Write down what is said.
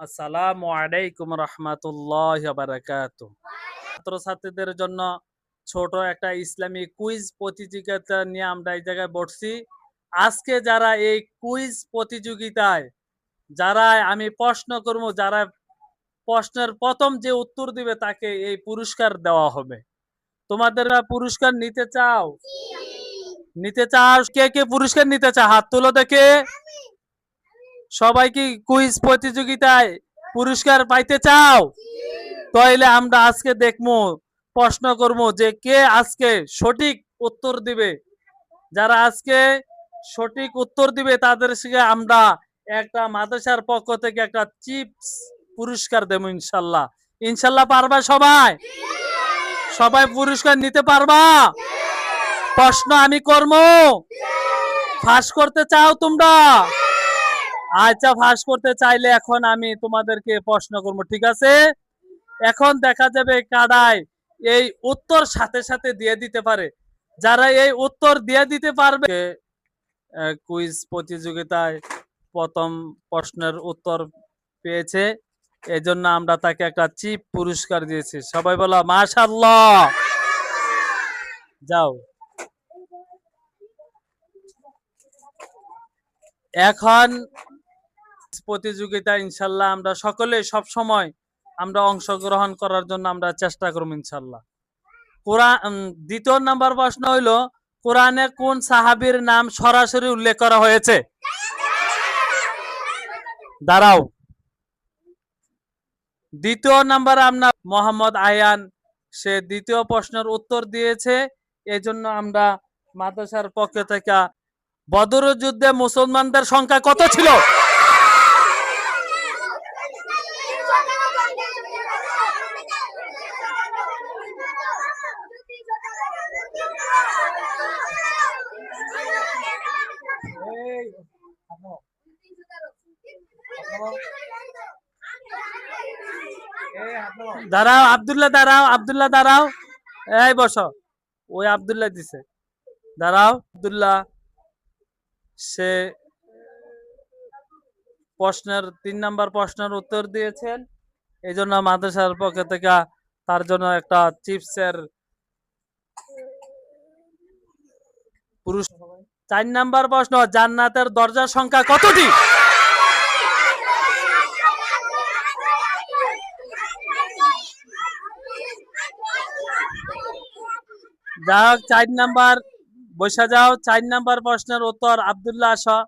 আসসালামু আলাইকুম রহমতুল্লাহি ওয়া বারাকাতুহু। ছাত্রছাত্রীদের জন্য ছোট একটা ইসলামী কুইজ প্রতিযোগিতা নিয়ে আমরা এই জায়গায় বসছি। আজকে যারা এই কুইজ প্রতিযোগিতায় যারা আমি প্রশ্ন করব, যারা প্রশ্নের প্রথম যে উত্তর দিবে তাকে এই পুরস্কার দেওয়া হবে। তোমাদের পুরস্কার নিতে চাও? নিতে চাও? কে কে পুরস্কার নিতে চাও হাত তুলো দেখে। সবাই কি কুইজ প্রতিযোগিতায় পুরস্কার পাইতে চাও? তাইলে আমরা আজকে দেখবো, প্রশ্ন করব যে কে আজকে সঠিক উত্তর দিবে। যারা আজকে সঠিক উত্তর দিবে তাদের সঙ্গে আমরা একটা মাদ্রাসার পক্ষ থেকে একটা চিপস পুরস্কার দেবো ইনশাল্লাহ। ইনশাল্লাহ পারবা সবাই? সবাই পুরস্কার নিতে পারবা? প্রশ্ন আমি করব, ফাঁস করতে চাও তোমরা? আচ্ছা, ফাঁস করতে চাইলে এখন আমি তোমাদেরকে প্রশ্ন করব, ঠিক আছে? এখন দেখা যাবে কাদায় এই উত্তর সাথে সাথে দিয়ে দিতে পারে। যারা এই উত্তর দিয়ে দিতে পারবে কুইজ প্রতিযোগিতায় প্রথম প্রশ্নের উত্তর পেয়েছে, এজন্য আমরা তাকে একটা চিপ পুরস্কার দিয়েছি। সবাই বলো মাশাআল্লাহ। যাও, এখন প্রতিযোগিতা ইনশাল্লাহ আমরা সকলে সব সময় আমরা অংশগ্রহণ করার জন্য আমরা চেষ্টা করব ইনশাল্লাহ। কোরআন দ্বিতীয় নাম্বার প্রশ্ন হইল, কোরআনে কোন সাহাবীর নাম সরাসরি উল্লেখ করা হয়েছে? দাঁড়াও, দ্বিতীয় নাম্বার আমরা মোহাম্মদ আয়ান, সে দ্বিতীয় প্রশ্নের উত্তর দিয়েছে। এজন্য আমরা মাদ্রাসার পক্ষ থেকে, বদর যুদ্ধে মুসলমানদের সংখ্যা কত ছিল? দাঁড়াও আব্দুল্লাহ, দাঁড়াও আব্দুল্লাহ, দাঁড়াও। এই বসো, ওই আব্দুল্লাহ দিছে। দাঁড়াও আব্দুল্লাহ, সে প্রশ্নের 3 নাম্বার প্রশ্নের উত্তর দিয়েছেন। এই জন্য মাদ্রাসার পক্ষ থেকে তার জন্য একটা চিপসের পুরস্কার। 4 নাম্বার প্রশ্ন, জান্নাতের দরজার সংখ্যা কতটি? যাই হোক, 4 নাম্বার বসে যাও। 4 নাম্বার প্রশ্নের উত্তর আব্দুল্লাহ আসো।